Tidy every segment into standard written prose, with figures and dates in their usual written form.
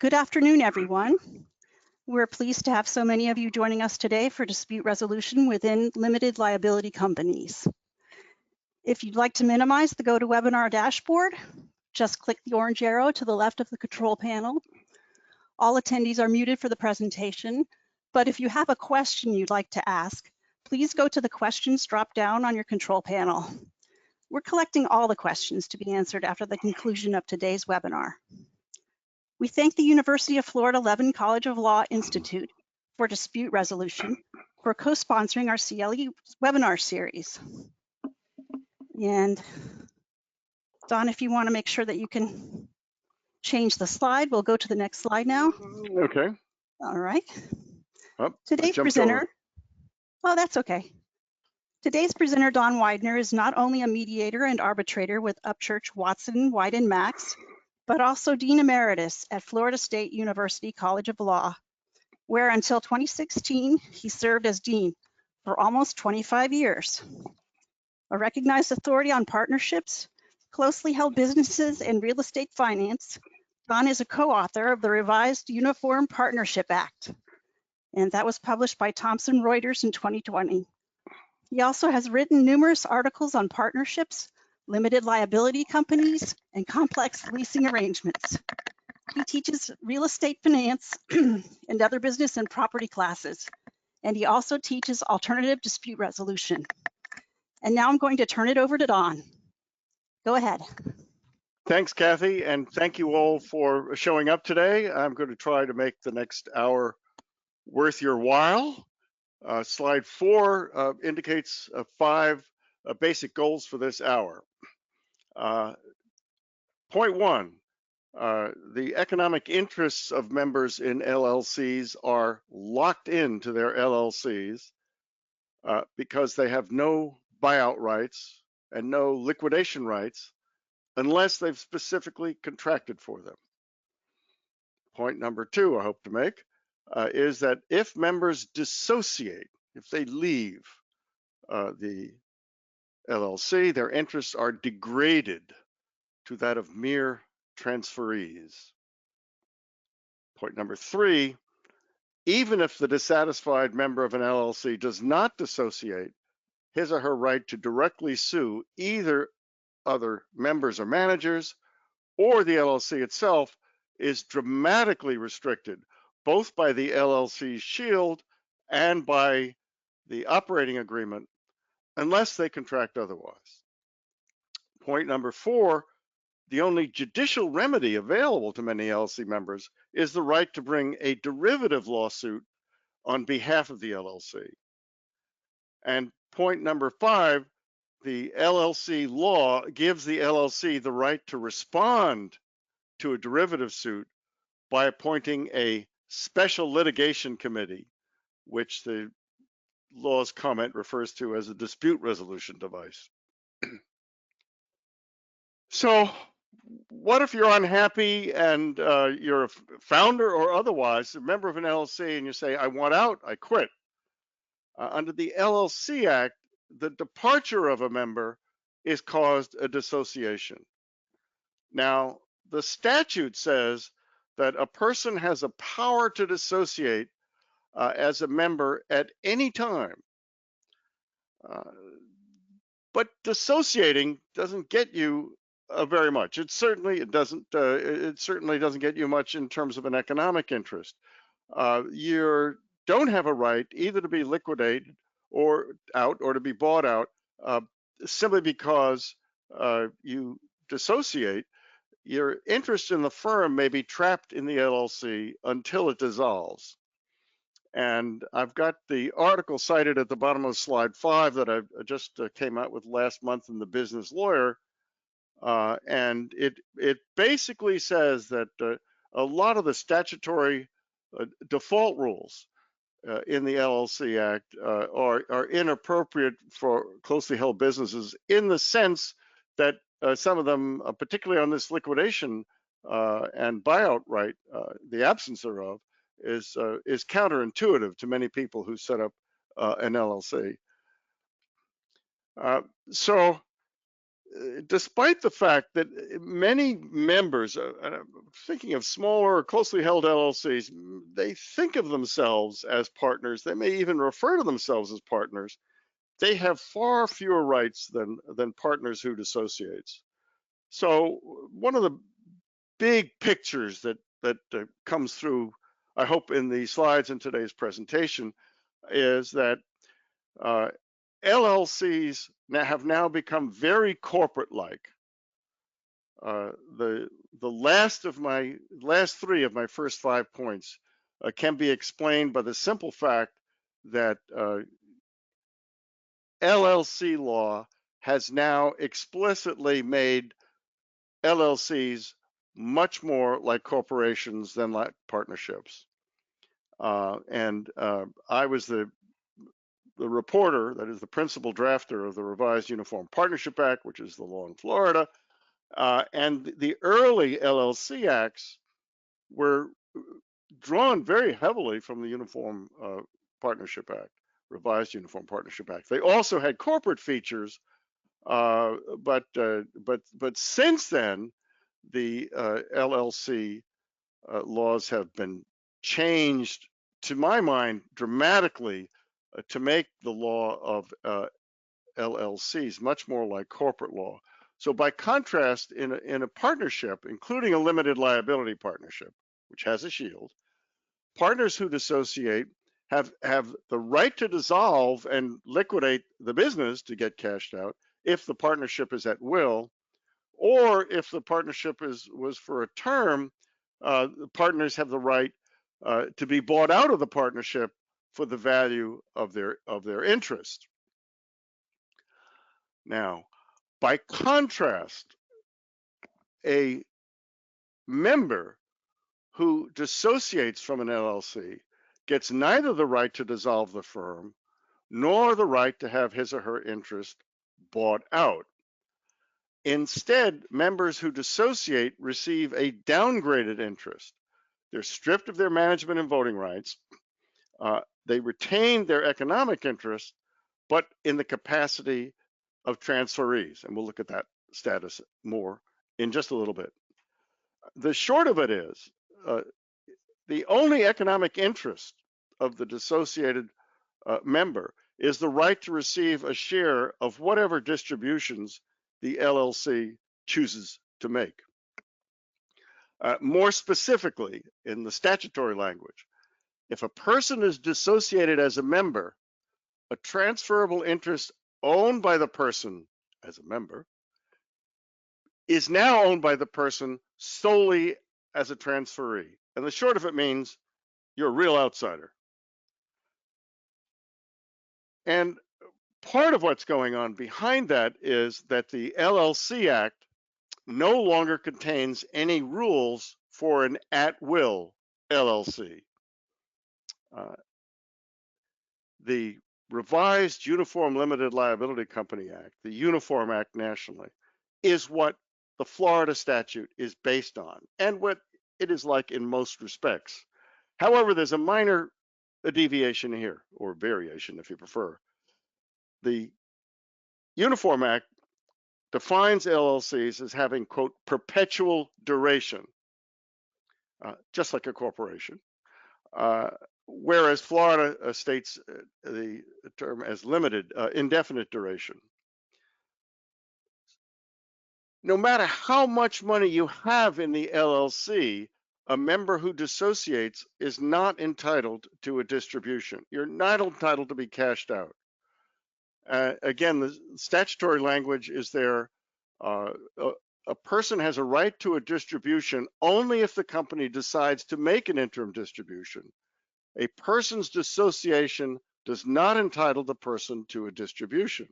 Good afternoon, everyone. We're pleased to have so many of you joining us today for dispute resolution within limited liability companies. If you'd like to minimize the GoToWebinar dashboard, just click the orange arrow to the left of the control panel. All attendees are muted for the presentation, but if you have a question you'd like to ask, please go to the questions drop down on your control panel. We're collecting all the questions to be answered after the conclusion of today's webinar. We thank the University of Florida Levin College of Law Institute for dispute resolution for co-sponsoring our CLE webinar series. And Don, if you want to make sure that you can change the slide, we'll go to the next slide now. Okay. All right. Oh, Today's presenter, oh, that's okay. Today's presenter, Don Weidner, is not only a mediator and arbitrator with Upchurch, Watson, White, and Max, but also Dean Emeritus at Florida State University College of Law, where until 2016, he served as Dean for almost 25 years. A recognized authority on partnerships, closely held businesses, and real estate finance, Don is a co-author of the revised Uniform Partnership Act, and that was published by Thomson Reuters in 2020. He also has written numerous articles on partnerships, limited liability companies, and complex leasing arrangements. He teaches real estate finance and other business and property classes, and he also teaches alternative dispute resolution. And now I'm going to turn it over to Don. Go ahead. Thanks, Kathy, and thank you all for showing up today. I'm going to try to make the next hour worth your while. Slide 4 indicates 5 basic goals for this hour. Point 1, the economic interests of members in LLCs are locked into their LLCs because they have no buyout rights and no liquidation rights unless they've specifically contracted for them. Point number 2 I hope to make is that if members dissociate, if they leave the LLC, their interests are degraded to that of mere transferees. Point number 3, even if the dissatisfied member of an LLC does not dissociate, his or her right to directly sue either other members or managers or the LLC itself is dramatically restricted, both by the LLC's shield and by the operating agreement, unless they contract otherwise. Point number 4, the only judicial remedy available to many LLC members is the right to bring a derivative lawsuit on behalf of the LLC. And point number 5, the LLC law gives the LLC the right to respond to a derivative suit by appointing a special litigation committee, which the law's comment refers to as a dispute resolution device. So what if you're unhappy and you're a founder or otherwise, a member of an LLC, and you say, I want out, I quit? Under the LLC Act, the departure of a member is caused a dissociation. Now, the statute says that a person has a power to dissociate as a member at any time. But dissociating doesn't get you very much. It certainly doesn't get you much in terms of an economic interest. You don't have a right either to be liquidated or out or to be bought out simply because you dissociate. Your interest in the firm may be trapped in the LLC until it dissolves. And I've got the article cited at the bottom of slide 5 that I just came out with last month in the Business Lawyer. And it basically says that a lot of the statutory default rules in the LLC Act are inappropriate for closely held businesses in the sense that some of them, particularly on this liquidation and buyout right, the absence thereof, is counterintuitive to many people who set up an LLC. So despite the fact that many members, thinking of smaller, closely held LLCs, they think of themselves as partners. They may even refer to themselves as partners. They have far fewer rights than partners who dissociates. So one of the big pictures that comes through, I hope, in the slides in today's presentation, is that LLCs have now become very corporate-like. The last three of my first 5 points can be explained by the simple fact that LLC law has now explicitly made LLCs much more like corporations than like partnerships. I was the reporter, that is the principal drafter of the revised Uniform Partnership Act, which is the law in Florida. And the early LLC acts were drawn very heavily from the Uniform Partnership Act, revised Uniform Partnership Act. They also had corporate features, but since then, the LLC laws have been changed, to my mind, dramatically to make the law of LLCs much more like corporate law. So by contrast, in a partnership, including a limited liability partnership, which has a shield, partners who dissociate have the right to dissolve and liquidate the business to get cashed out if the partnership is at will, or if the partnership was for a term, the partners have the right to be bought out of the partnership for the value of their interest. Now, by contrast, a member who dissociates from an LLC gets neither the right to dissolve the firm nor the right to have his or her interest bought out. Instead, members who dissociate receive a downgraded interest. They're stripped of their management and voting rights. They retain their economic interest, but in the capacity of transferees. And we'll look at that status more in just a little bit. The short of it is, the only economic interest of the dissociated member is the right to receive a share of whatever distributions the LLC chooses to make. More specifically, in the statutory language, if a person is dissociated as a member, a transferable interest owned by the person as a member is now owned by the person solely as a transferee. And the short of it means you're a real outsider. And part of what's going on behind that is that the LLC Act no longer contains any rules for an at-will LLC. The revised Uniform Limited Liability Company Act, the Uniform Act nationally, is what the Florida statute is based on and what it is like in most respects. However, there's a minor deviation here, or variation if you prefer. The Uniform Act defines LLCs as having, quote, perpetual duration, just like a corporation, whereas Florida states the term as limited, indefinite duration. No matter how much money you have in the LLC, a member who dissociates is not entitled to a distribution. You're not entitled to be cashed out. Again, the statutory language is there. A person has a right to a distribution only if the company decides to make an interim distribution. A person's dissociation does not entitle the person to a distribution.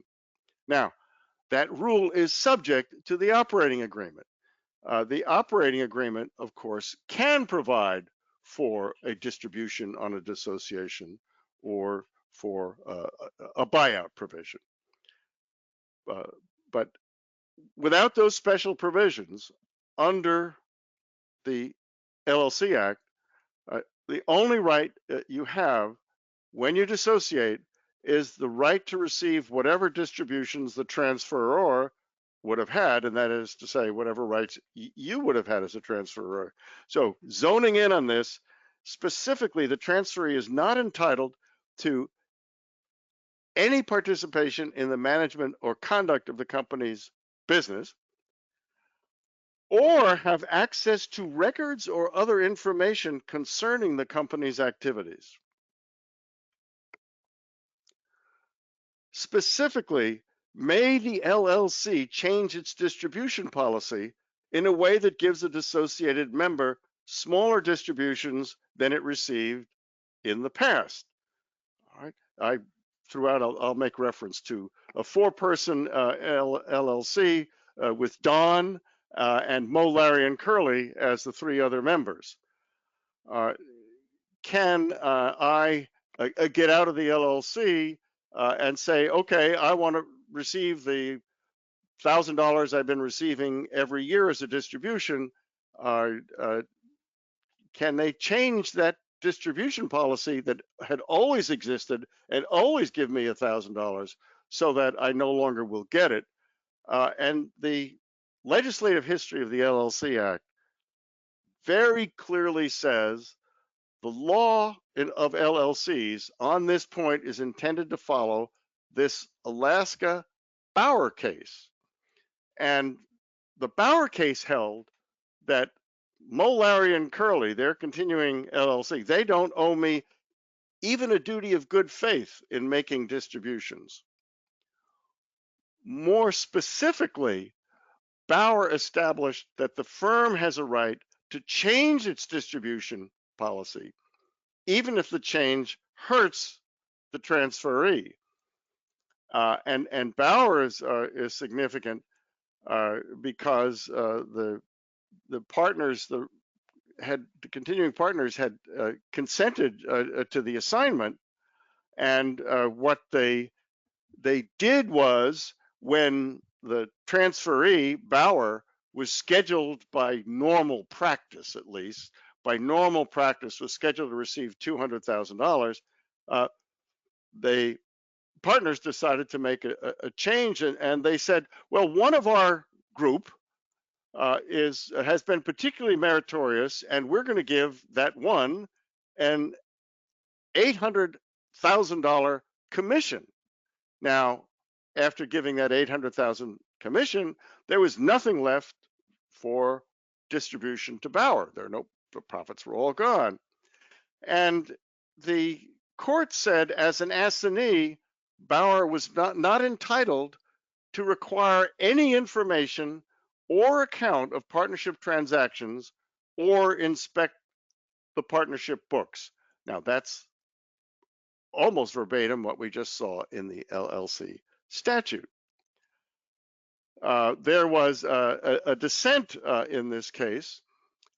Now, that rule is subject to the operating agreement. The operating agreement, of course, can provide for a distribution on a dissociation or for a buyout provision. But without those special provisions under the LLC Act, the only right you have when you dissociate is the right to receive whatever distributions the transferor would have had, and that is to say whatever rights you would have had as a transferor. So zoning in on this, specifically the transferee is not entitled to any participation in the management or conduct of the company's business, or have access to records or other information concerning the company's activities. Specifically, may the LLC change its distribution policy in a way that gives a dissociated member smaller distributions than it received in the past. All right. I'll make reference to a 4-person LLC with Don and Mo, Larry, and Curly as the 3 other members. Can I get out of the LLC and say, okay, I want to receive the $1,000 I've been receiving every year as a distribution? Can they change that distribution policy that had always existed and always give me $1,000 so that I no longer will get it? And the legislative history of the LLC Act very clearly says the law of LLCs on this point is intended to follow this Alaska Bauer case. And the Bauer case held that Mo, Larry, and Curly, their continuing LLC, they don't owe me even a duty of good faith in making distributions. More specifically, Bauer established that the firm has a right to change its distribution policy, even if the change hurts the transferee. And Bauer is significant because the partners, the continuing partners had consented to the assignment, and what they did was, when the transferee Bauer was scheduled by normal practice, at least by normal practice, was scheduled to receive $200,000, the partners decided to make a change, and they said, well, one of our group has been particularly meritorious, and we're going to give that one an $800,000 commission. Now, after giving that $800,000 commission, there was nothing left for distribution to Bauer. The profits were all gone. And the court said, as an assignee, Bauer was not entitled to require any information or account of partnership transactions or inspect the partnership books. Now, that's almost verbatim what we just saw in the LLC statute. There was a dissent in this case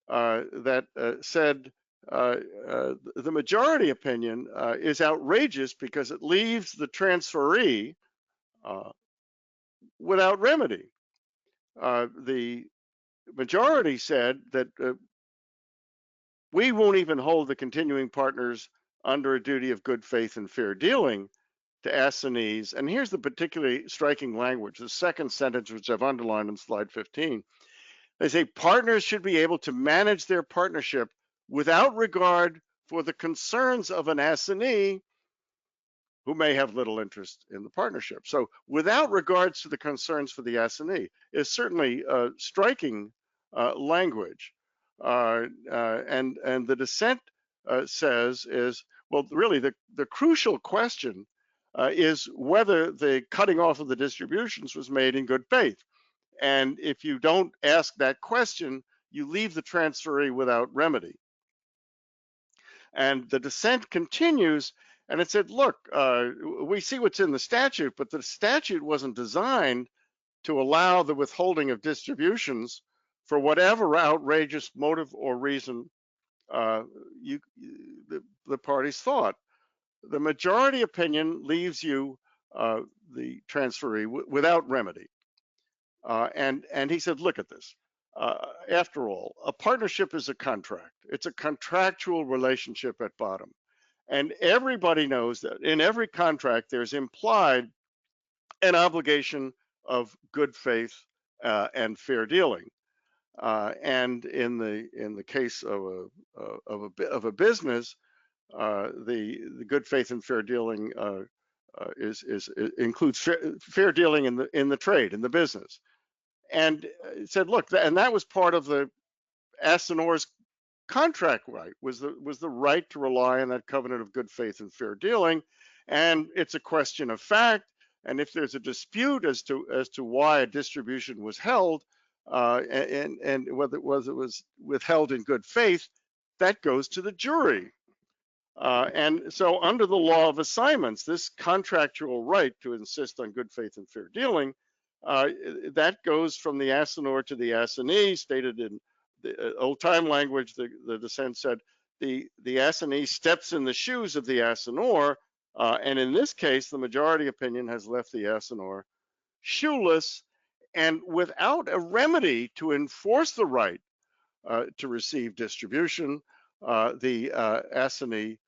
that said the majority opinion is outrageous because it leaves the transferee without remedy. The majority said that we won't even hold the continuing partners under a duty of good faith and fair dealing to assignees. And here's the particularly striking language, the second sentence, which I've underlined on slide 15. They say partners should be able to manage their partnership without regard for the concerns of an assignee who may have little interest in the partnership. So without regards to the concerns for the assignee is certainly striking language. And the dissent says is, well, really the crucial question is whether the cutting off of the distributions was made in good faith. And if you don't ask that question, you leave the transferee without remedy. And the dissent continues, and it said, look, we see what's in the statute, but the statute wasn't designed to allow the withholding of distributions for whatever outrageous motive or reason the parties thought. The majority opinion leaves you, the transferee, without remedy. And he said, look at this. After all, a partnership is a contract. It's a contractual relationship at bottom. And everybody knows that in every contract, there's implied an obligation of good faith and fair dealing. And in the case of a business, the good faith and fair dealing includes fair dealing in the trade, in the business. And it said, look, and that was part of the Assinor's contract right, was the right to rely on that covenant of good faith and fair dealing. And it's a question of fact. And if there's a dispute as to why a distribution was held, and whether it was withheld in good faith, that goes to the jury. And so under the law of assignments, this contractual right to insist on good faith and fair dealing, that goes from the assignor to the assignee, stated in the old time language. The dissent said the assignee steps in the shoes of the assignor, and in this case, the majority opinion has left the assignor shoeless and without a remedy to enforce the right to receive distribution. The assignee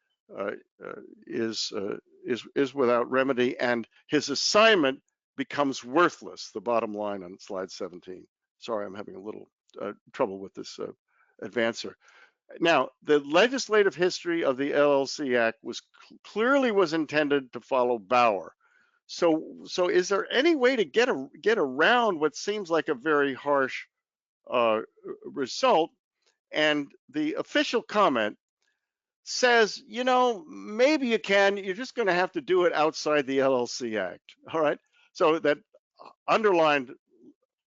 is without remedy, and his assignment becomes worthless. The bottom line on slide 17. Sorry, I'm having a little trouble with this advancer. Now, the legislative history of the LLC Act clearly was intended to follow Bauer. So is there any way to get around what seems like a very harsh result? And the official comment says, you know, maybe you can, you're just going to have to do it outside the LLC Act. All right. So that underlined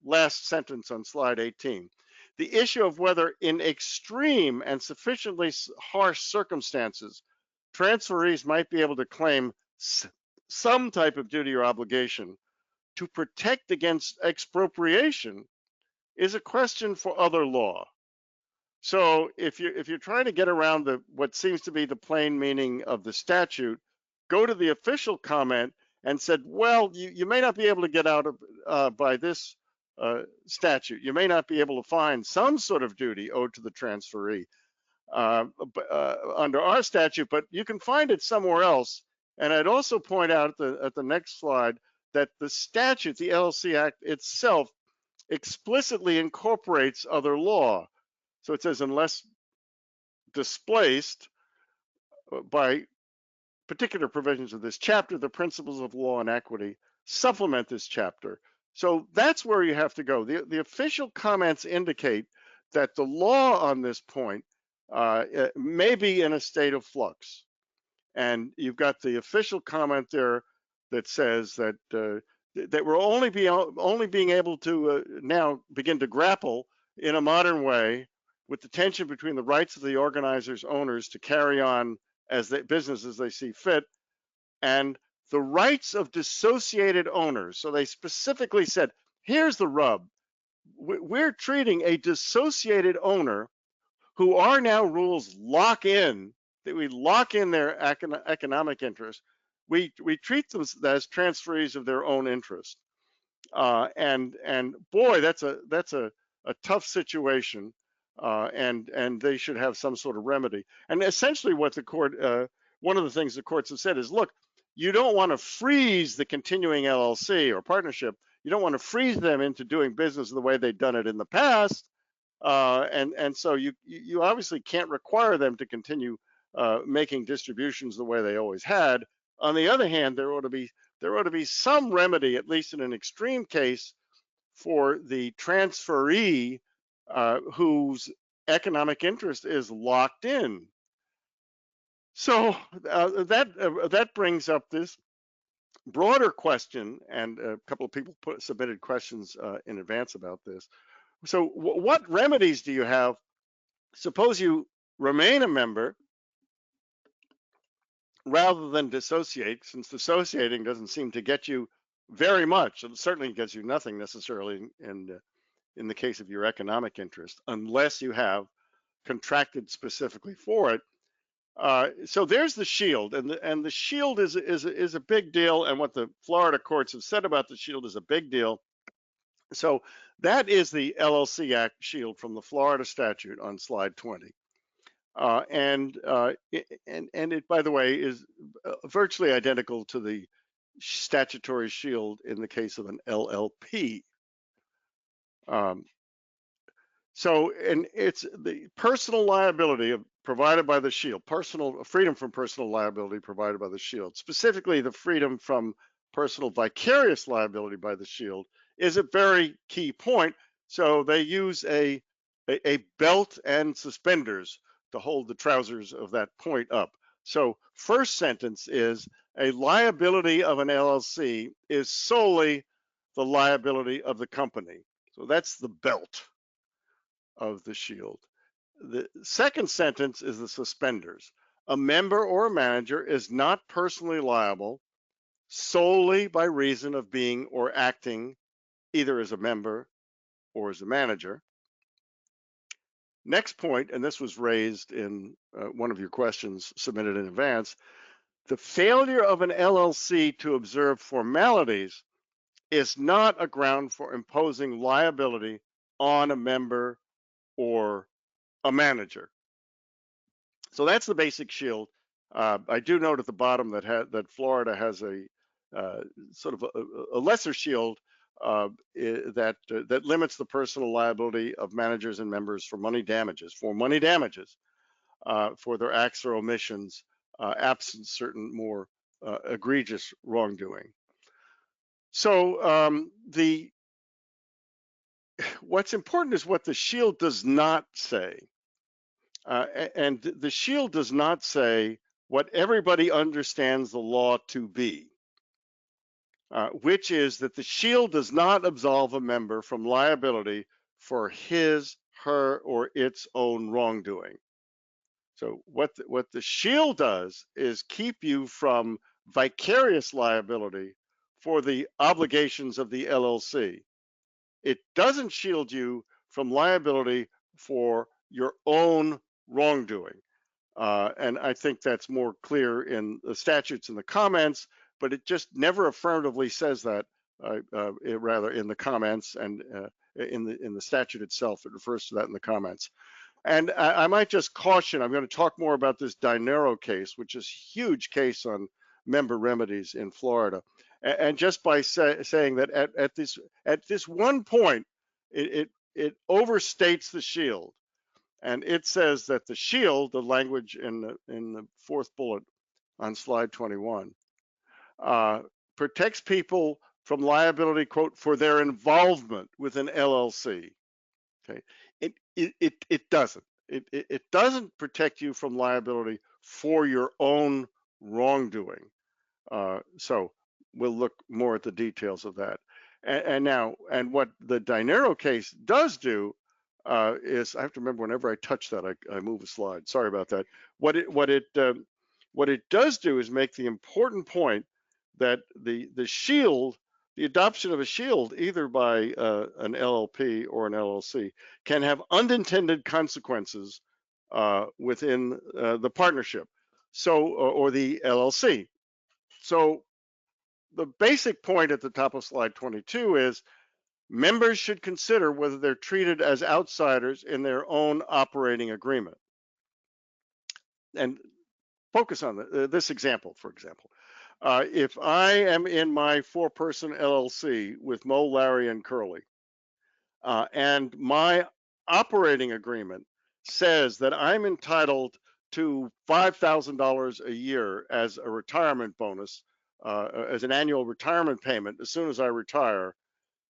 last sentence on slide 18. The issue of whether in extreme and sufficiently harsh circumstances, transferees might be able to claim some type of duty or obligation to protect against expropriation is a question for other law. So if you're trying to get around what seems to be the plain meaning of the statute, go to the official comment and said, well, you may not be able to get out of by this statute. You may not be able to find some sort of duty owed to the transferee under our statute, but you can find it somewhere else. And I'd also point out at the next slide that the statute, the LLC Act itself, explicitly incorporates other law. So it says, unless displaced by particular provisions of this chapter, the principles of law and equity supplement this chapter. So that's where you have to go. The official comments indicate that the law on this point may be in a state of flux. And you've got the official comment there that says that that we're only being able to now begin to grapple in a modern way with the tension between the rights of the organizers, owners to carry on as business as they see fit, and the rights of dissociated owners. So they specifically said, here's the rub. We're treating a dissociated owner who our now rules lock in, that we lock in their economic interest. We treat them as transferees of their own interest. And boy, that's a tough situation. And they should have some sort of remedy. And essentially what the court, one of the things the courts have said is, look, you don't want to freeze the continuing LLC or partnership. You don't want to freeze them into doing business the way they've done it in the past. And so you obviously can't require them to continue making distributions the way they always had. On the other hand, there ought to be some remedy, at least in an extreme case, for the transferee whose economic interest is locked in. So that brings up this broader question, and a couple of people submitted questions in advance about this. So what remedies do you have? Suppose you remain a member rather than dissociate, since dissociating doesn't seem to get you very much. It certainly gets you nothing necessarily in the case of your economic interest, unless you have contracted specifically for it. So there's the shield, and the shield is a big deal, and what the Florida courts have said about the shield is a big deal. So that is the LLC Act shield from the Florida statute on slide 20. And it, by the way, is virtually identical to the statutory shield in the case of an LLP. And it's the personal liability provided by the shield, personal freedom from personal liability provided by the shield, specifically the freedom from personal vicarious liability by the shield, is a very key point. So they use a belt and suspenders to hold the trousers of that point up. So first sentence is a liability of an LLC is solely the liability of the company. So that's the belt of the shield. The second sentence is the suspenders. A member or a manager is not personally liable solely by reason of being or acting either as a member or as a manager. Next point, and this was raised in one of your questions submitted in advance, the failure of an LLC to observe formalities is not a ground for imposing liability on a member or a manager. So that's the basic shield. I do note at the bottom that Florida has a sort of a lesser shield that limits the personal liability of managers and members for money damages, for their acts or omissions, absent certain more egregious wrongdoing. So what's important is what the shield does not say. And the shield does not say what everybody understands the law to be, which is that the shield does not absolve a member from liability for his, her, or its own wrongdoing. So what the shield does is keep you from vicarious liability for the obligations of the LLC. It doesn't shield you from liability for your own wrongdoing. And I think that's more clear in the statutes and the comments, but it just never affirmatively says that, rather in the comments and in the statute itself. It refers to that in the comments. And I might just caution, I'm going to talk more about this Dinero case, which is a huge case on member remedies in Florida. And just by saying that at this one point, it overstates the shield. And it says that the shield, the language in the fourth bullet on slide 21, protects people from liability, quote, for their involvement with an LLC. Okay, it doesn't. It doesn't protect you from liability for your own wrongdoing. So we'll look more at the details of that. And what the Dinero case does do is, I have to remember whenever I touch that, I move a slide. Sorry about that. What it does do is make the important point that the shield, the adoption of a shield, either by an LLP or an LLC, can have unintended consequences within the partnership, so or the LLC. So the basic point at the top of slide 22 is members should consider whether they're treated as outsiders in their own operating agreement. And focus on this example, for example. If I am in my four-person LLC with Mo, Larry, and Curly, and my operating agreement says that I'm entitled to $5,000 a year as a retirement bonus, as an annual retirement payment as soon as I retire,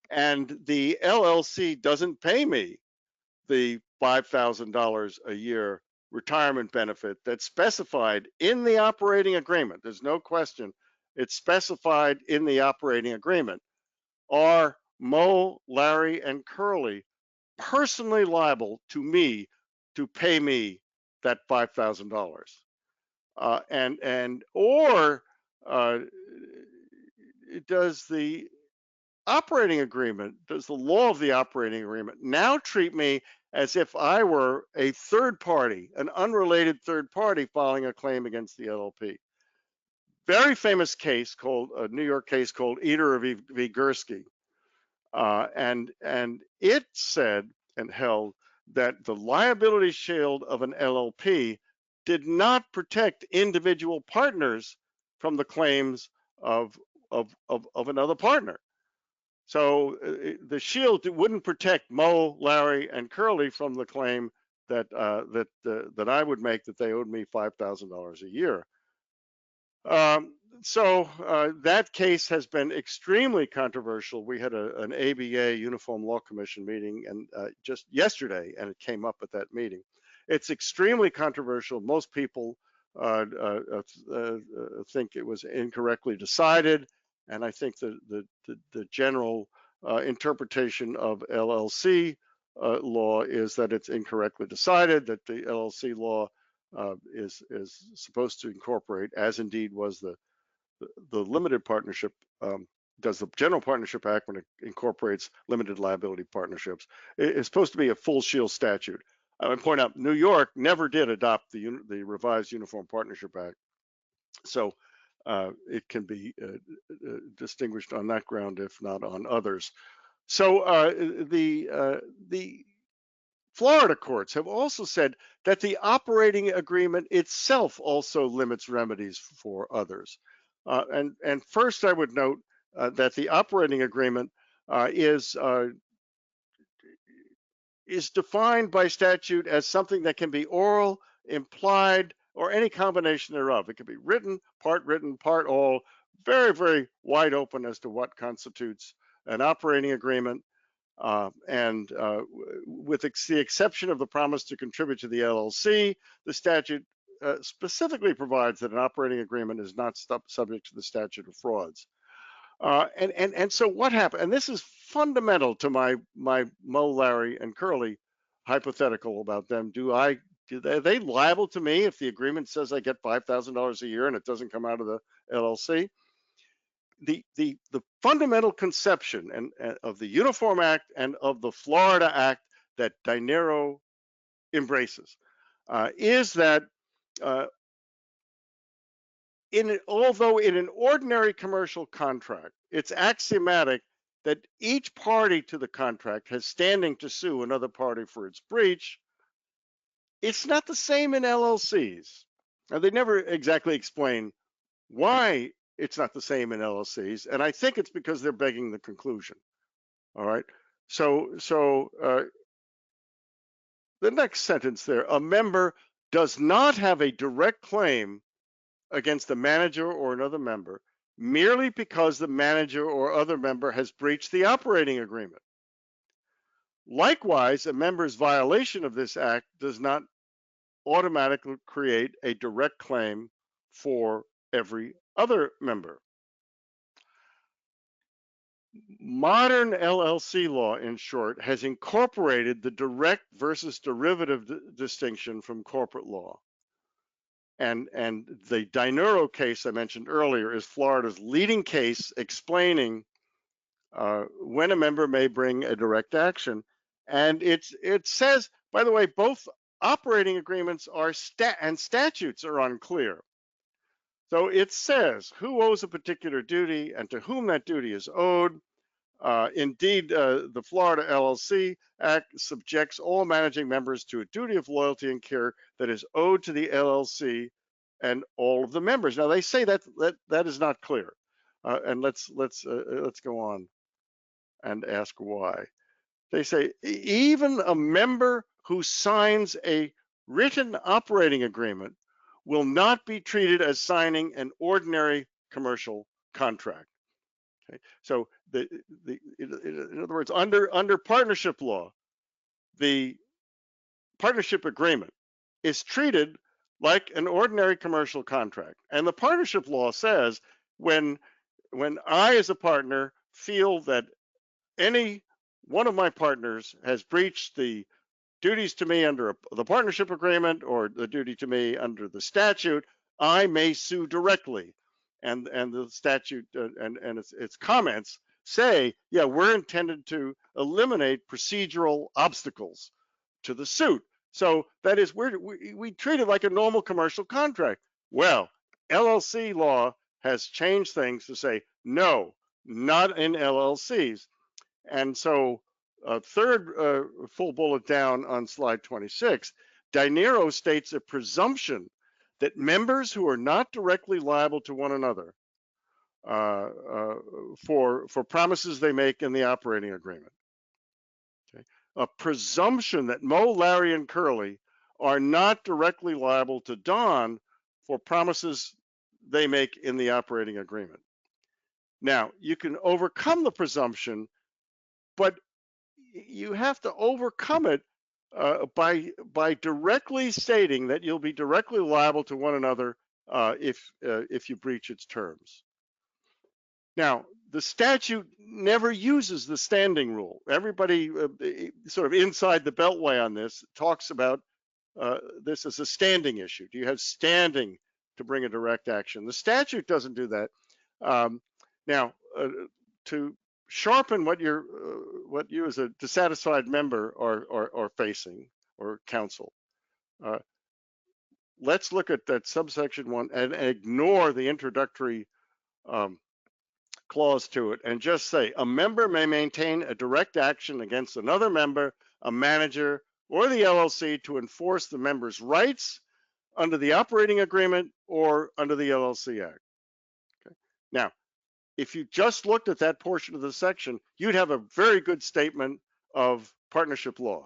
and the LLC doesn't pay me the $5,000 a year retirement benefit that's specified in the operating agreement, there's no question, it's specified in the operating agreement, are Mo, Larry, and Curly personally liable to me to pay me that $5,000? Or does the operating agreement, does the law of the operating agreement now treat me as if I were a third party, an unrelated third party filing a claim against the LLP? Very famous case called, a New York case called Eder v. Gursky. And it said and held that the liability shield of an LLP did not protect individual partners from the claims of another partner. So the shield wouldn't protect Mo, Larry, and Curly from the claim that that I would make that they owed me $5,000 a year. So that case has been extremely controversial. We had an ABA Uniform Law Commission meeting and just yesterday, and it came up at that meeting. It's extremely controversial. Most people think it was incorrectly decided, and I think the general interpretation of LLC law is that it's incorrectly decided, that the LLC law is supposed to incorporate, as indeed was the limited partnership, does the General Partnership Act when it incorporates limited liability partnerships. It's supposed to be a full shield statute. I would point out New York never did adopt the revised Uniform Partnership Act, so it can be distinguished on that ground, if not on others. So the Florida courts have also said that the operating agreement itself also limits remedies for others. And first, I would note that the operating agreement is defined by statute as something that can be oral, implied, or any combination thereof. It can be written, part all, very, very wide open as to what constitutes an operating agreement. With the exception of the promise to contribute to the LLC, the statute specifically provides that an operating agreement is not subject to the statute of frauds. And so what happened? And this is fundamental to my Mo, Larry, and Curly hypothetical about them. Are they liable to me if the agreement says I get $5,000 a year and it doesn't come out of the LLC? The fundamental conception of the Uniform Act and of the Florida Act that Dinero embraces is that although in an ordinary commercial contract, it's axiomatic that each party to the contract has standing to sue another party for its breach, it's not the same in LLCs. Now, they never exactly explain why it's not the same in LLCs, and I think it's because they're begging the conclusion. All right. So the next sentence there: a member does not have a direct claim against the manager or another member merely because the manager or other member has breached the operating agreement. Likewise, a member's violation of this act does not automatically create a direct claim for every other member. Modern LLC law, in short, has incorporated the direct versus derivative distinction from corporate law. And the Dinero case I mentioned earlier is Florida's leading case explaining when a member may bring a direct action. And it says, by the way, both operating agreements and statutes are unclear. So it says who owes a particular duty and to whom that duty is owed. Indeed, the Florida LLC Act subjects all managing members to a duty of loyalty and care that is owed to the LLC and all of the members. Now they say that is not clear, and let's go on and ask why. They say even a member who signs a written operating agreement will not be treated as signing an ordinary commercial contract. Okay. So in other words, under partnership law, the partnership agreement is treated like an ordinary commercial contract. And the partnership law says when I as a partner feel that any one of my partners has breached the duties to me under the partnership agreement or the duty to me under the statute, I may sue directly. And the statute and its comments say, yeah, we're intended to eliminate procedural obstacles to the suit. So that is, we treat it like a normal commercial contract. Well, LLC law has changed things to say, no, not in LLCs. And so third full bullet down on slide 26, Dinero states a presumption that members who are not directly liable to one another for promises they make in the operating agreement. Okay? A presumption that Moe, Larry, and Curly are not directly liable to Don for promises they make in the operating agreement. Now, you can overcome the presumption, but you have to overcome it by directly stating that you'll be directly liable to one another if you breach its terms. Now, the statute never uses the standing rule. Everybody sort of inside the beltway on this talks about this as a standing issue. Do you have standing to bring a direct action? The statute doesn't do that. Now, to sharpen what you as a dissatisfied member are facing, or counsel, let's look at that subsection 1 and ignore the introductory clause to it and just say a member may maintain a direct action against another member, a manager, or the LLC to enforce the member's rights under the operating agreement or under the LLC Act. Okay. Now, if you just looked at that portion of the section, you'd have a very good statement of partnership law.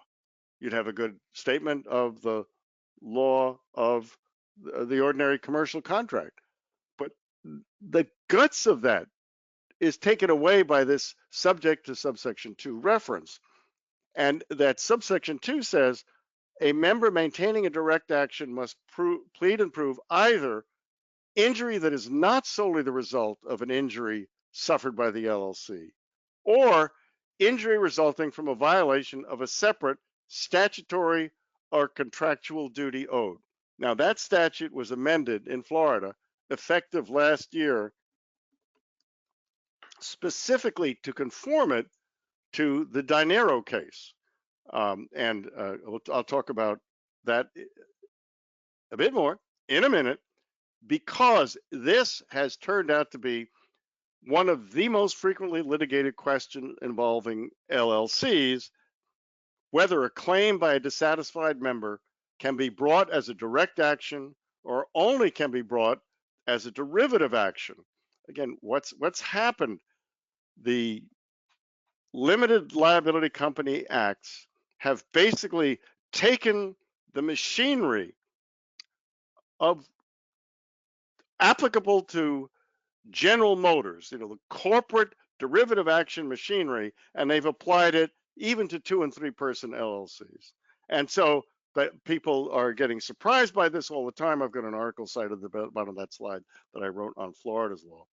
You'd have a good statement of the law of the ordinary commercial contract. But the guts of that is taken away by this subject to subsection 2 reference. And that subsection 2 says a member maintaining a direct action must plead and prove either injury that is not solely the result of an injury suffered by the LLC, or injury resulting from a violation of a separate statutory or contractual duty owed. Now, that statute was amended in Florida effective last year, specifically to conform it to the Dinero case. I'll talk about that a bit more in a minute, because this has turned out to be one of the most frequently litigated questions involving LLCs, whether a claim by a dissatisfied member can be brought as a direct action or only can be brought as a derivative action. Again, what's happened? The Limited Liability Company Acts have basically taken the machinery of applicable to General Motors, the corporate derivative action machinery, and they've applied it even to 2- and 3-person LLCs. And so people are getting surprised by this all the time. I've got an article cited at the bottom of that slide that I wrote on Florida's law.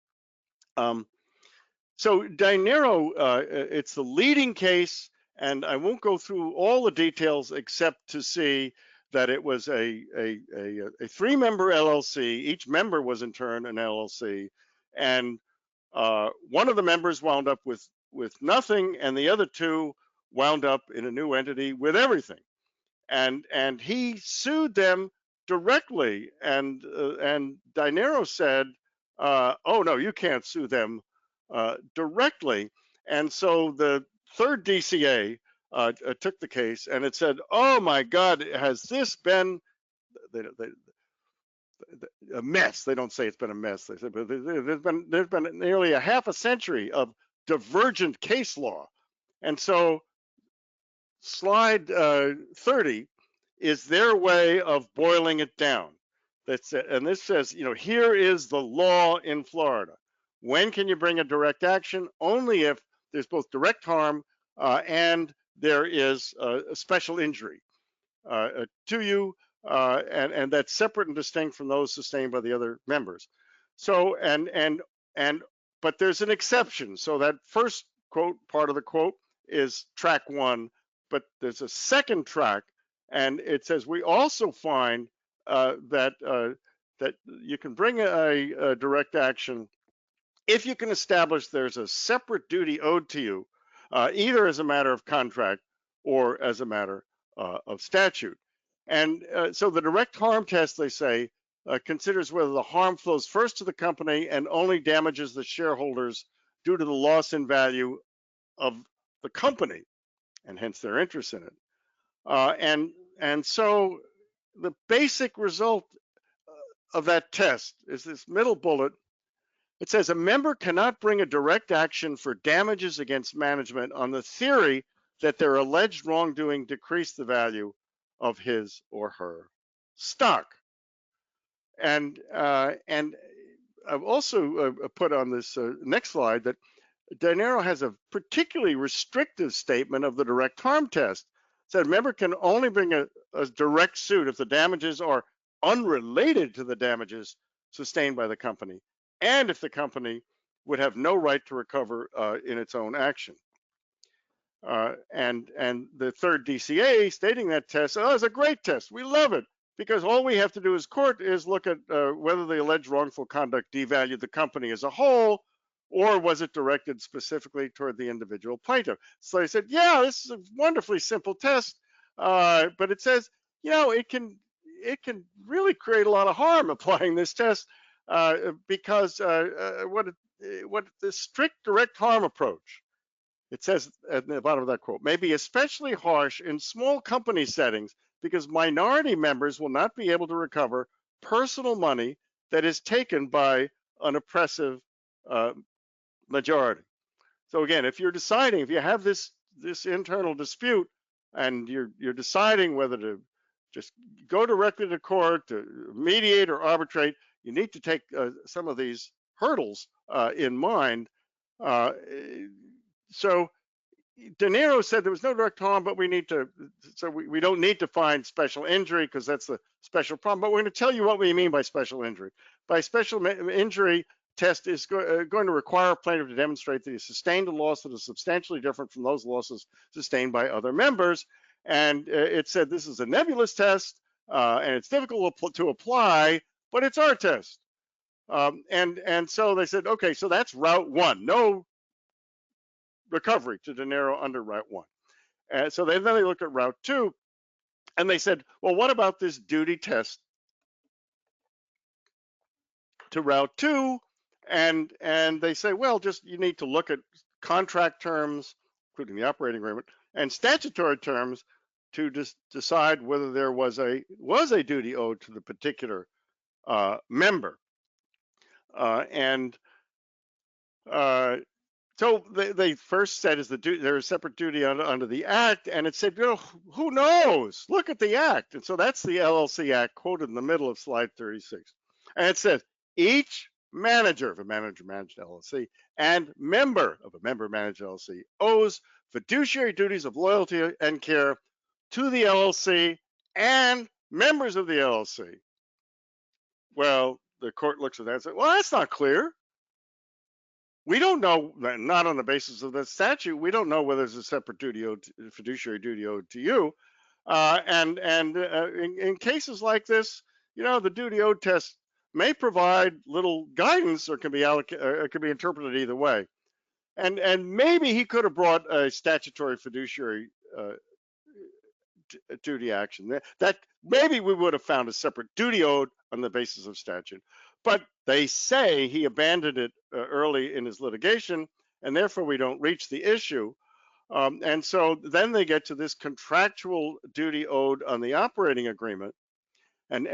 So Dinero, it's the leading case, and I won't go through all the details except to see that it was a 3-member LLC. Each member was in turn an LLC, and one of the members wound up with nothing, and the other 2 wound up in a new entity with everything. And he sued them directly, and Dinero said, "Oh no, you can't sue them directly." And so the third DCA took the case, and it said, "Oh my God, has this been a mess?" They don't say it's been a mess. They said, but there's been nearly a half a century of divergent case law. And so slide 30 is their way of boiling it down. And this says, here is the law in Florida. When can you bring a direct action? Only if there's both direct harm and there is a special injury to you, and that's separate and distinct from those sustained by the other members. So, but there's an exception. So that first quote, part of the quote, is track 1, but there's a second track, and it says we also find that you can bring a direct action if you can establish there's a separate duty owed to you, either as a matter of contract or as a matter of statute. And so the direct harm test, they say, considers whether the harm flows first to the company and only damages the shareholders due to the loss in value of the company, and hence their interest in it. And so the basic result of that test is this middle bullet It says a member cannot bring a direct action for damages against management on the theory that their alleged wrongdoing decreased the value of his or her stock. And I've also put on this next slide that Dinero has a particularly restrictive statement of the direct harm test. It said a member can only bring a direct suit if the damages are unrelated to the damages sustained by the company, and if the company would have no right to recover in its own action. And the third DCA stating that test, oh, it's a great test. We love it because all we have to do as court is look at whether the alleged wrongful conduct devalued the company as a whole, or was it directed specifically toward the individual plaintiff. So they said, yeah, this is a wonderfully simple test, but it says, you know, it can really create a lot of harm applying this test because what the strict direct harm approach, it says at the bottom of that quote, may be especially harsh in small company settings because minority members will not be able to recover personal money that is taken by an oppressive majority. So again, if you're deciding, if you have this internal dispute and you're deciding whether to just go directly to court, to mediate or arbitrate, you need to take some of these hurdles in mind. So Dinero said there was no direct harm, but we need to, so we don't need to find special injury because that's the special problem. But we're going to tell you what we mean by special injury. By special injury, test is going to require a plaintiff to demonstrate that he sustained a loss that is substantially different from those losses sustained by other members. And it said this is a nebulous test and it's difficult to apply, but it's our test. And so they said, okay, so that's route one, no recovery to Dinero under route one. And so then they looked at route two and they said, well, what about this duty test to route two? And they say, well, just you need to look at contract terms, including the operating agreement, and statutory terms to decide whether there was a duty owed to the particular member. So they first said there's a separate duty under the Act, and it said, you know, who knows? Look at the Act. And so that's the LLC Act quoted in the middle of slide 36. And it says, each manager of a manager-managed LLC and member of a member-managed LLC owes fiduciary duties of loyalty and care to the LLC and members of the LLC. Well, the court looks at that and says, well, that's not clear. We don't know, not on the basis of the statute, we don't know whether there's a separate duty owed, fiduciary duty owed to you. In cases like this, you know, the duty owed test may provide little guidance or can be interpreted either way. And maybe he could have brought a statutory fiduciary duty action. That maybe we would have found a separate duty owed on the basis of statute. But they say he abandoned it early in his litigation, and therefore we don't reach the issue. And so then they get to this contractual duty owed on the operating agreement. And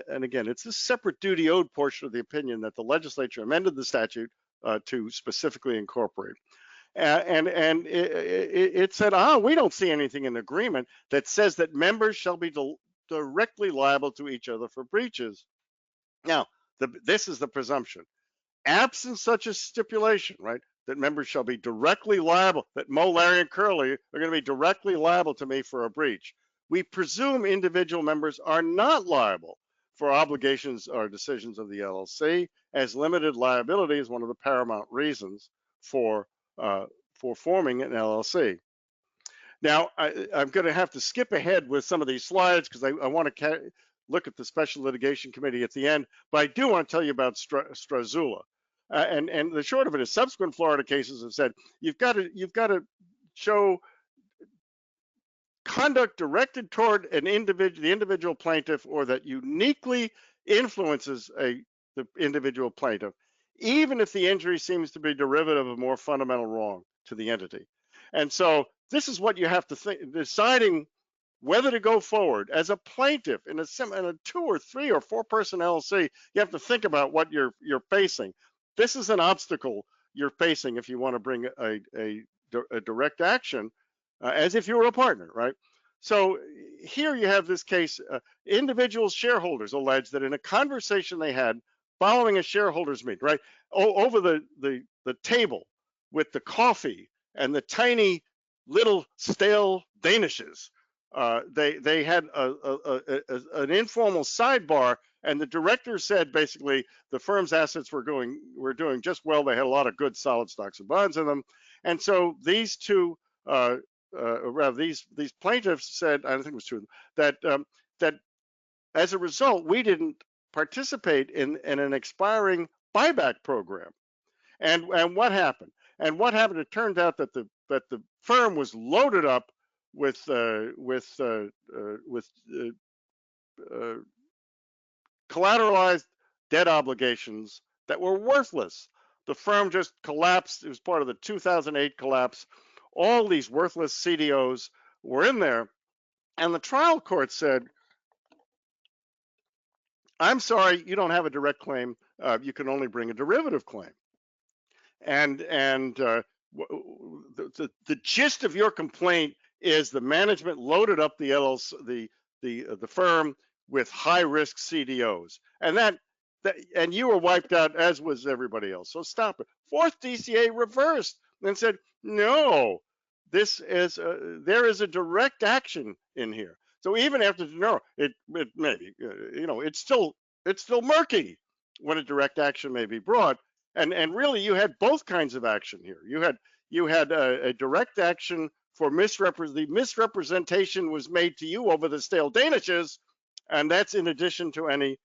again, it's this separate duty owed portion of the opinion that the legislature amended the statute to specifically incorporate. It said, we don't see anything in the agreement that says that members shall be directly liable to each other for breaches. Now, this is the presumption. Absent such a stipulation, right, that members shall be directly liable, that Mo, Larry, and Curly are going to be directly liable to me for a breach. We presume individual members are not liable for obligations or decisions of the LLC, as limited liability is one of the paramount reasons for forming an LLC. Now, I'm going to have to skip ahead with some of these slides because I want to look at the Special Litigation Committee at the end, but I do want to tell you about Strazula. And the short of it is subsequent Florida cases have said you've got to show conduct directed toward the individual plaintiff or that uniquely influences the individual plaintiff, even if the injury seems to be derivative of a more fundamental wrong to the entity. And so this is what you have to think, deciding whether to go forward as a plaintiff in a 2 or 3 or 4 person LLC. You have to think about what you're facing. this is an obstacle you're facing if you want to bring a direct action, as if you were a partner, right? So here you have this case. Individual shareholders allege that in a conversation they had following a shareholders meeting, right, over the table with the coffee and the tiny little stale danishes, they had an informal sidebar, and the director said basically the firm's assets were doing just well. They had a lot of good solid stocks and bonds in them, and so these two, rather these plaintiffs said, I think it was two of them, that as a result we didn't participate in an expiring buyback program. And what happened? And what happened? It turned out that the firm was loaded up with collateralized debt obligations that were worthless. The firm just collapsed. It was part of the 2008 collapse. All these worthless CDOs were in there, and the trial court said, I'm sorry, you don't have a direct claim. You can only bring a derivative claim. And the gist of your complaint is the management loaded up the LLC, the firm with high risk CDOs, and you were wiped out, as was everybody else. So stop it. Fourth DCA reversed and said, no, there is a direct action in here. So even after it maybe it's still murky when a direct action may be brought. And really, you had both kinds of action here. You had a direct action for the misrepresentation was made to you over the stale danishes, and that's in addition to any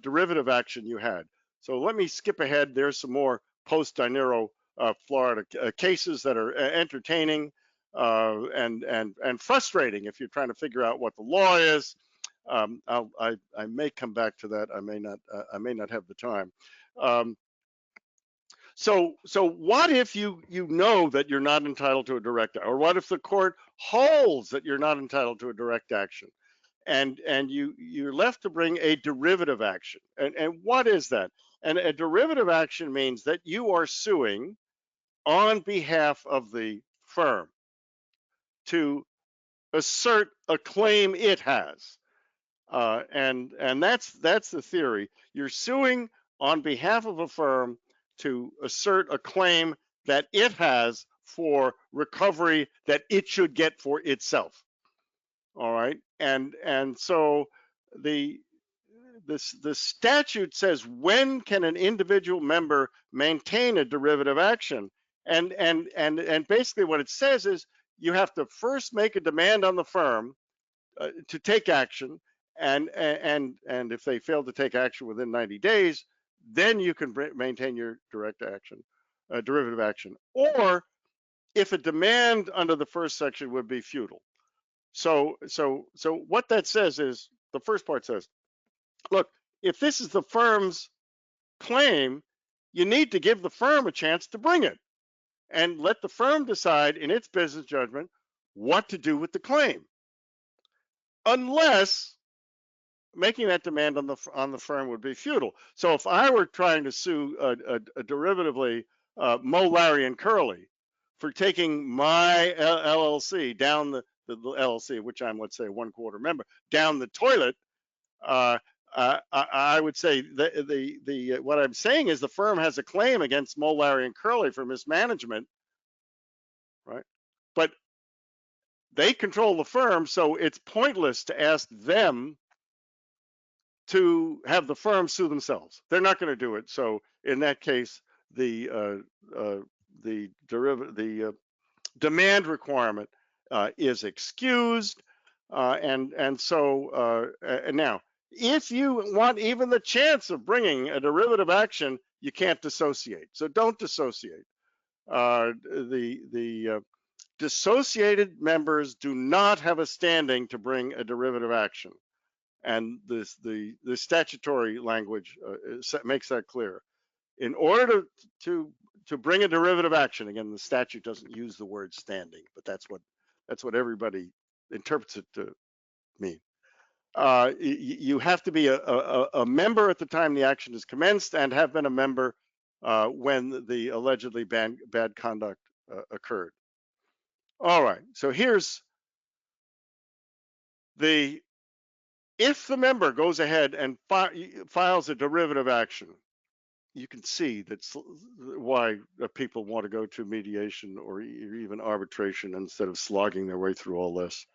derivative action you had. So let me skip ahead. There's some more post-Dinero Florida cases that are entertaining and frustrating if you're trying to figure out what the law is. I may come back to that. I may not have the time. So what if you know that you're not entitled to a direct, or what if the court holds that you're not entitled to a direct action, and you're left to bring a derivative action? And what is that? And a derivative action means that you are suing on behalf of the firm to assert a claim it has, and that's the theory. You're suing on behalf of a firm to assert a claim that it has for recovery that it should get for itself. All right, and so the statute says, when can an individual member maintain a derivative action? And basically what it says is you have to first make a demand on the firm to take action, and if they fail to take action within 90 days, then you can maintain your direct action, derivative action. Or if a demand under the first section would be futile. So what that says is, the first part says, look, if this is the firm's claim, you need to give the firm a chance to bring it, and let the firm decide in its business judgment what to do with the claim, unless making that demand on the firm would be futile. So if I were trying to sue a derivatively Mo, Larry, and Curly for taking my LLC down the LLC, which I'm, let's say, a 1/4 member, down the toilet, I would say what I'm saying is the firm has a claim against Mo, Larry, and Curly for mismanagement, right? But they control the firm, so it's pointless to ask them to have the firm sue themselves. They're not going to do it. So in that case, the demand requirement is excused, and so now, if you want even the chance of bringing a derivative action, you can't dissociate. So don't dissociate. The dissociated members do not have a standing to bring a derivative action, and the statutory language makes that clear. In order to bring a derivative action, again, the statute doesn't use the word standing, but that's what everybody interprets it to mean. You have to be a member at the time the action is commenced, and have been a member when the allegedly bad conduct occurred. All right, so here's if the member goes ahead and files a derivative action, you can see that's why people want to go to mediation or even arbitration instead of slogging their way through all this.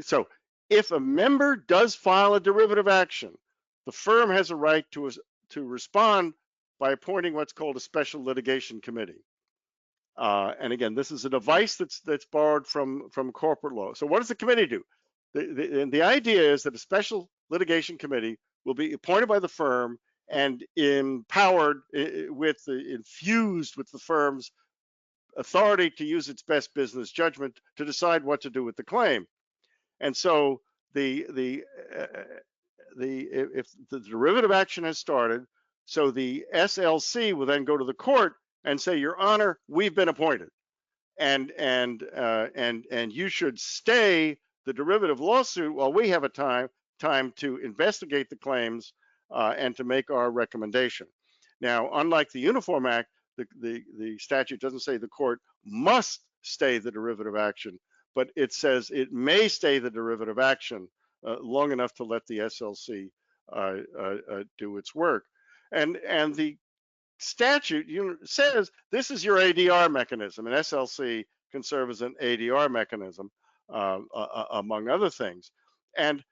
So if a member does file a derivative action, the firm has a right to respond by appointing what's called a special litigation committee. And again, this is a device that's borrowed from corporate law. So what does the committee do? The idea is that a special litigation committee will be appointed by the firm and empowered infused with the firm's authority to use its best business judgment to decide what to do with the claim. And so if the derivative action has started, so the SLC will then go to the court and say, Your Honor, we've been appointed, and you should stay the derivative lawsuit while we have a time to investigate the claims and to make our recommendation. Now, unlike the Uniform Act, the statute doesn't say the court must stay the derivative action, but it says it may stay the derivative action long enough to let the SLC do its work. And the statute says this is your ADR mechanism, and SLC can serve as an ADR mechanism, among other things. And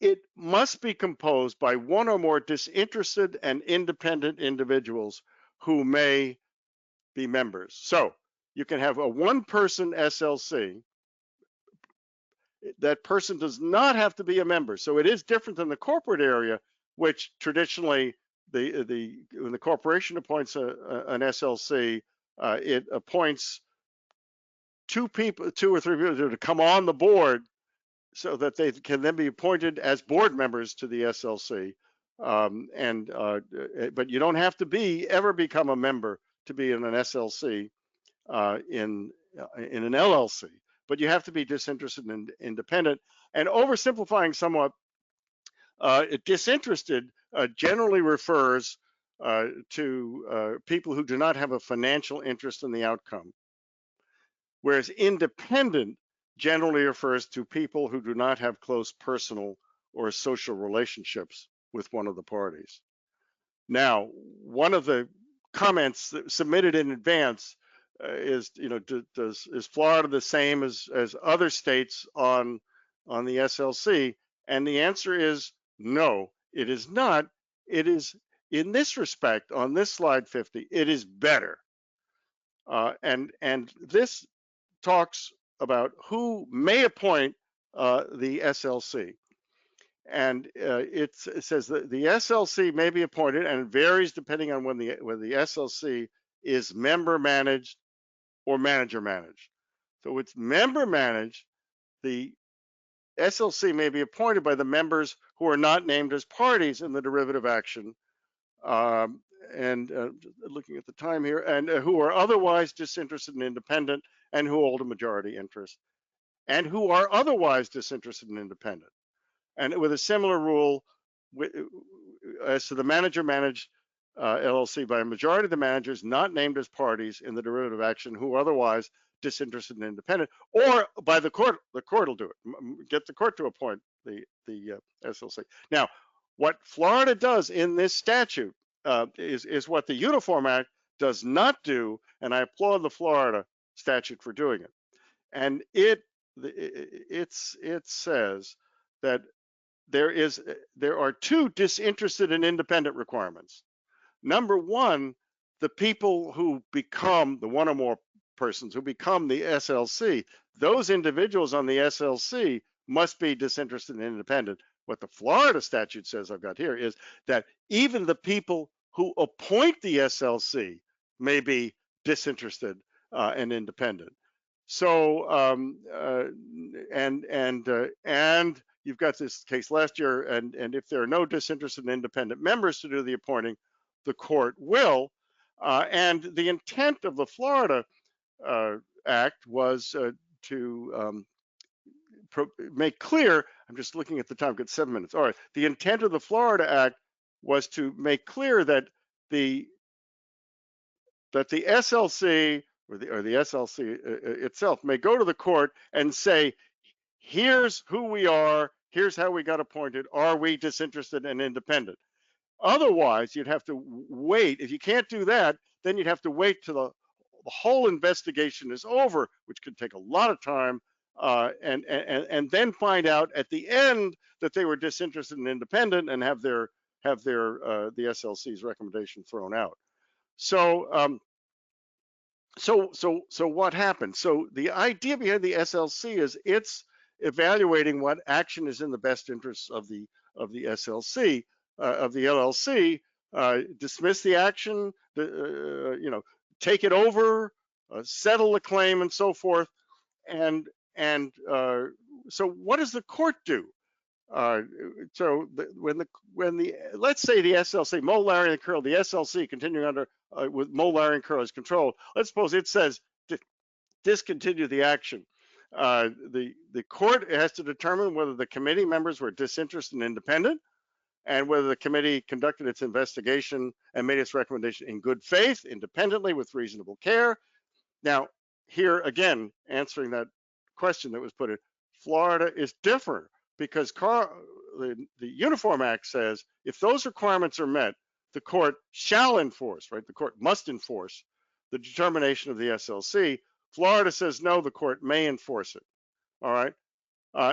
it must be composed by one or more disinterested and independent individuals who may be members. So you can have a one-person SLC. That person does not have to be a member. So it is different than the corporate area, which traditionally when the corporation appoints an SLC, it appoints two or three people to come on the board so that they can then be appointed as board members to the SLC. But you don't have to ever become a member to be in an SLC in an LLC. But you have to be disinterested and independent. And oversimplifying somewhat, disinterested generally refers to people who do not have a financial interest in the outcome, whereas independent generally refers to people who do not have close personal or social relationships with one of the parties. Now, one of the comments that submitted in advance is Florida the same as other states on the SLC? And the answer is no, it is not. It is, in this respect, on this slide 50, it is better. And this talks about who may appoint the SLC. And it says that the SLC may be appointed, and it varies depending on whether the SLC is member managed or manager managed. So it's member managed. The SLC may be appointed by the members who are not named as parties in the derivative action, looking at the time here, and who are otherwise disinterested and independent, and who hold a majority interest, and who are otherwise disinterested and independent. And with a similar rule as to the manager managed LLC by a majority of the managers not named as parties in the derivative action who are otherwise disinterested and independent, or by the court will do it, get the court to appoint the SLC. Now, what Florida does in this statute is what the Uniform Act does not do, and I applaud the Florida statute for doing it. And it says that there are two disinterested and independent requirements. Number one, the people who become the one or more persons who become the SLC, those individuals on the SLC must be disinterested and independent. What the Florida statute says, I've got here, is that even the people who appoint the SLC may be disinterested and independent. So, and you've got this case last year, and if there are no disinterested and independent members to do the appointing, the court will. And the intent of the Florida Act was to make clear, I'm just looking at the time, I've got 7 minutes. All right, the intent of the Florida Act was to make clear that the SLC or the SLC itself may go to the court and say, here's who we are, here's how we got appointed, are we disinterested and independent? Otherwise, you'd have to wait. If you can't do that, then you'd have to wait till the whole investigation is over, which could take a lot of time, and then find out at the end that they were disinterested and independent and have the SLC's recommendation thrown out. So what happened? So the idea behind the SLC is it's evaluating what action is in the best interests of the SLC, of the LLC, dismiss the action, take it over, settle the claim, and so forth. And so what does the court do? Let's say the SLC, Moe, Larry, and Curl, the SLC continuing under with Moe, Larry, and Curl as control. Let's suppose it says discontinue the action. The court has to determine whether the committee members were disinterested and independent, and whether the committee conducted its investigation and made its recommendation in good faith, independently, with reasonable care. Now, here again, answering that question that was put in, Florida is different because the Uniform Act says if those requirements are met, the court shall enforce, right? The court must enforce the determination of the SLC. Florida says no, the court may enforce it, all right?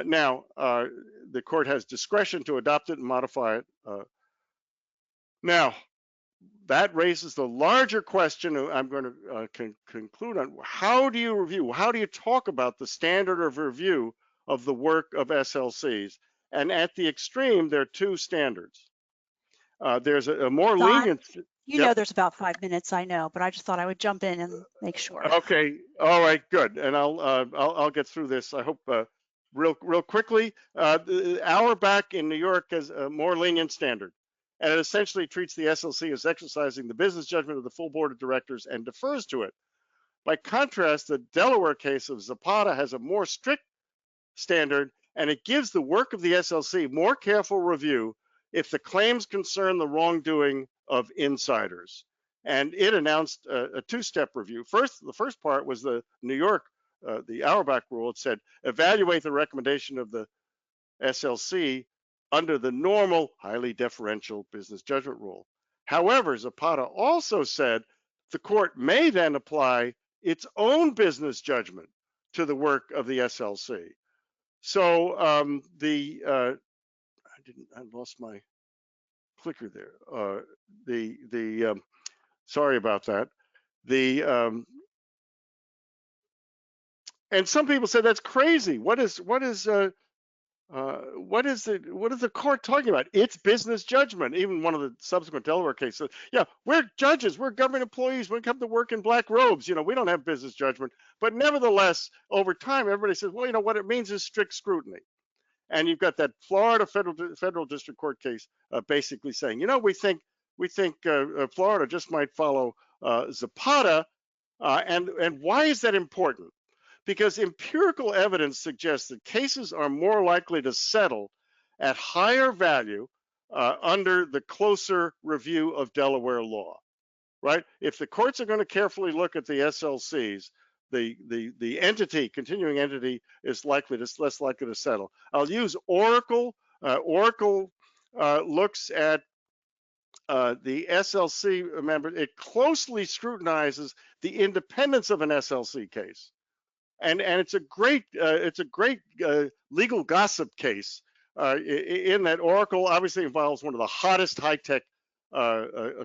Now, the court has discretion to adopt it and modify it. Now, that raises the larger question I'm going to conclude on. How do you review? How do you talk about the standard of review of the work of SLCs? And at the extreme, there are two standards. There's a more lenient. You know, there's about 5 minutes, I know, but I just thought I would jump in and make sure. Okay, all right, good. And I'll get through this, I hope, real quickly. Auerbach in New York has a more lenient standard, and it essentially treats the SLC as exercising the business judgment of the full board of directors and defers to it. By contrast, the Delaware case of Zapata has a more strict standard, and it gives the work of the SLC more careful review if the claims concern the wrongdoing of insiders. And it announced a two-step review. The first part was the New York, the Auerbach rule. It said, evaluate the recommendation of the SLC under the normal, highly deferential business judgment rule. However, Zapata also said the court may then apply its own business judgment to the work of the SLC. So I lost my clicker there. Sorry about that. And some people said that's crazy. What is the court talking about? It's business judgment. Even one of the subsequent Delaware cases, yeah, we're judges, we're government employees, we come to work in black robes, we don't have business judgment. But nevertheless, over time, everybody says, well, what it means is strict scrutiny. And you've got that Florida federal district court case basically saying, we think Florida just might follow Zapata. And why is that important? Because empirical evidence suggests that cases are more likely to settle at higher value under the closer review of Delaware law, right? If the courts are going to carefully look at the SLCs, the entity, continuing entity, is less likely to settle. I'll use Oracle. Oracle looks at the SLC member. It closely scrutinizes the independence of an SLC case. And it's a great legal gossip case in that Oracle obviously involves one of the hottest high-tech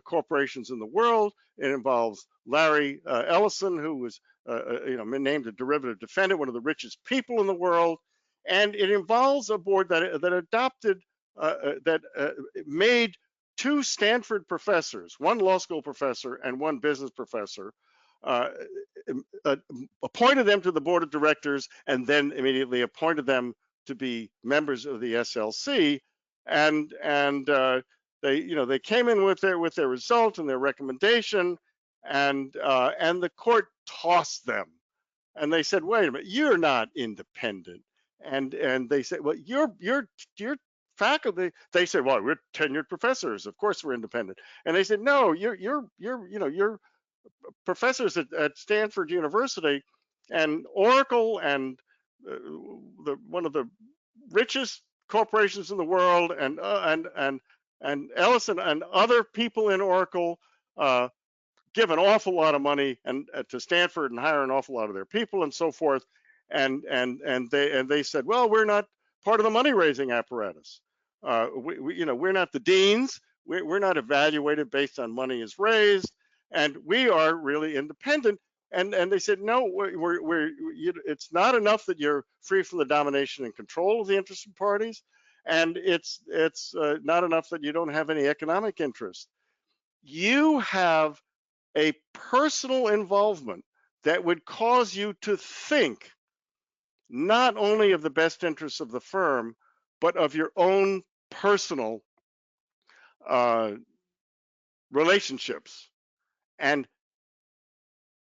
corporations in the world. It involves Larry Ellison, who was named a derivative defendant, one of the richest people in the world, and it involves a board that made two Stanford professors, one law school professor and one business professor, appointed them to the board of directors and then immediately appointed them to be members of the SLC, and they came in with their result and their recommendation, and the court tossed them, and they said, wait a minute, you're not independent, and they said, well, you're faculty, they said, well, we're tenured professors. Of course we're independent. And they said, no, you're professors at Stanford University, and Oracle and one of the richest corporations in the world, and Ellison and other people in Oracle give an awful lot of money and to Stanford and hire an awful lot of their people and so forth. And they said, well, we're not part of the money raising apparatus. We're not the deans. We're not evaluated based on money is raised, and we are really independent. And they said, no, it's not enough that you're free from the domination and control of the interested parties, and it's not enough that you don't have any economic interest. You have a personal involvement that would cause you to think not only of the best interests of the firm, but of your own personal relationships. And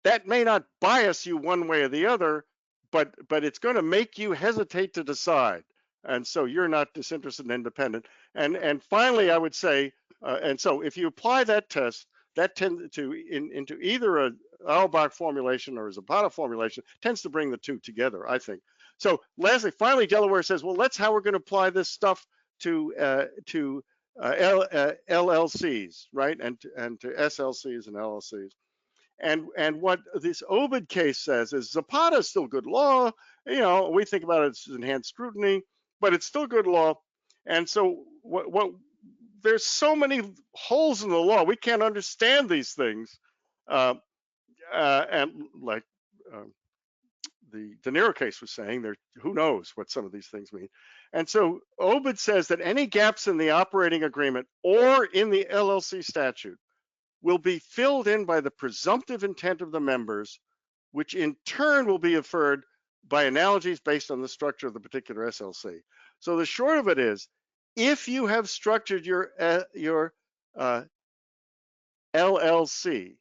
that may not bias you one way or the other, but it's going to make you hesitate to decide. And so you're not disinterested and independent. And finally, I would say, and so if you apply that test, that tends to into either a Auerbach formulation or a Zapata formulation, tends to bring the two together, I think. So lastly, finally, Delaware says, well, that's how we're going to apply this stuff to LLCs, right, and to SLCs and LLCs. And what this Obed case says is Zapata is still good law. We think about it as enhanced scrutiny, but it's still good law. And so what there's so many holes in the law, we can't understand these things. And like the De Niro case was saying, who knows what some of these things mean. And so Obed says that any gaps in the operating agreement or in the LLC statute will be filled in by the presumptive intent of the members, which in turn will be inferred by analogies based on the structure of the particular SLC. So the short of it is, if you have structured your LLC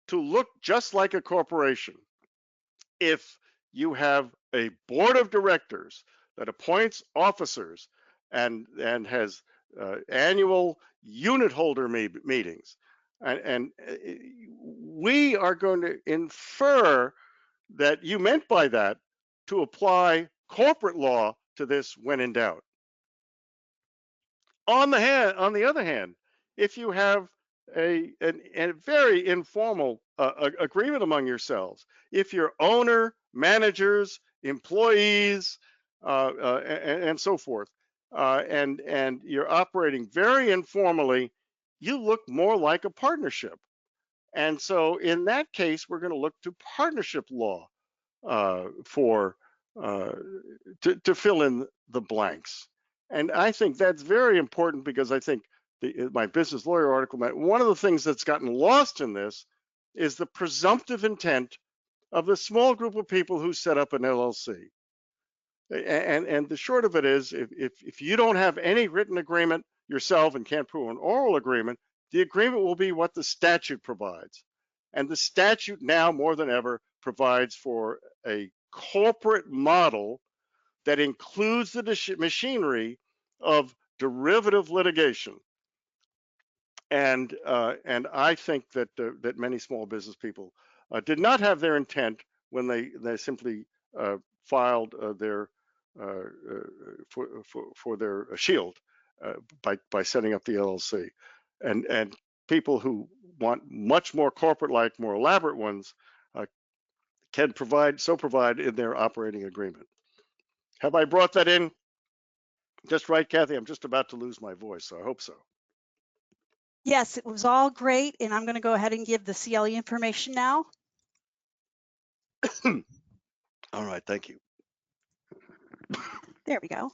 to look just like a corporation, if you have a board of directors that appoints officers and has annual unit holder meetings, and we are going to infer that you meant by that to apply corporate law to this when in doubt. On the other hand, if you have a very informal agreement among yourselves, if your owner, managers, employees, and so forth, and you're operating very informally, you look more like a partnership. And so in that case, we're going to look to partnership law to fill in the blanks. And I think that's very important, because I think my business lawyer article, one of the things that's gotten lost in this is the presumptive intent of the small group of people who set up an LLC. And the short of it is, if you don't have any written agreement yourself and can't prove an oral agreement, the agreement will be what the statute provides. And the statute now more than ever provides for a corporate model that includes the machinery of derivative litigation. And I think that that many small business people did not have their intent when they simply filed their for their shield by setting up the LLC, and people who want much more corporate-like, more elaborate ones can provide in their operating agreement. Have I brought that in just right, Kathy? I'm just about to lose my voice, so I hope so. Yes, it was all great, and I'm going to go ahead and give the CLE information now. All right, thank you. There we go.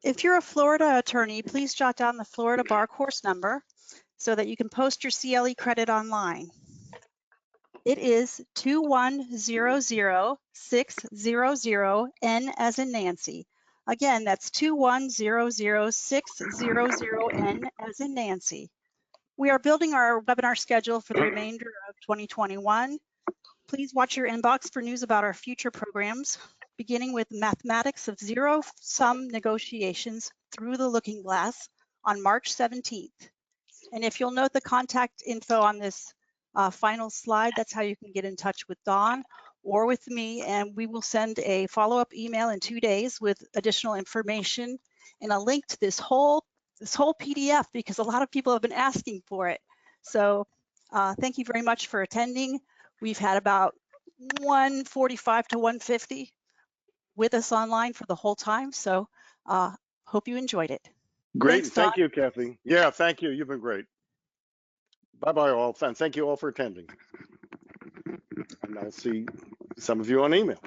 If you're a Florida attorney, please jot down the Florida Bar course number so that you can post your CLE credit online. It is 2100600N as in Nancy. Again, that's 2100600N as in Nancy. We are building our webinar schedule for the remainder of 2021. Please watch your inbox for news about our future programs. beginning with Mathematics of Zero-Sum Negotiations Through the Looking Glass on March 17th. And if you'll note the contact info on this final slide, that's how you can get in touch with Dawn or with me, and we will send a follow-up email in 2 days with additional information and a link to this whole PDF, because a lot of people have been asking for it. So thank you very much for attending. We've had about 145 to 150 with us online for the whole time, so hope you enjoyed it. Great, Thanks, and thank Dawn. you, Kathleen. Yeah, thank you. You've been great. Bye-bye, all. Thank you all for attending. And I'll see some of you on email.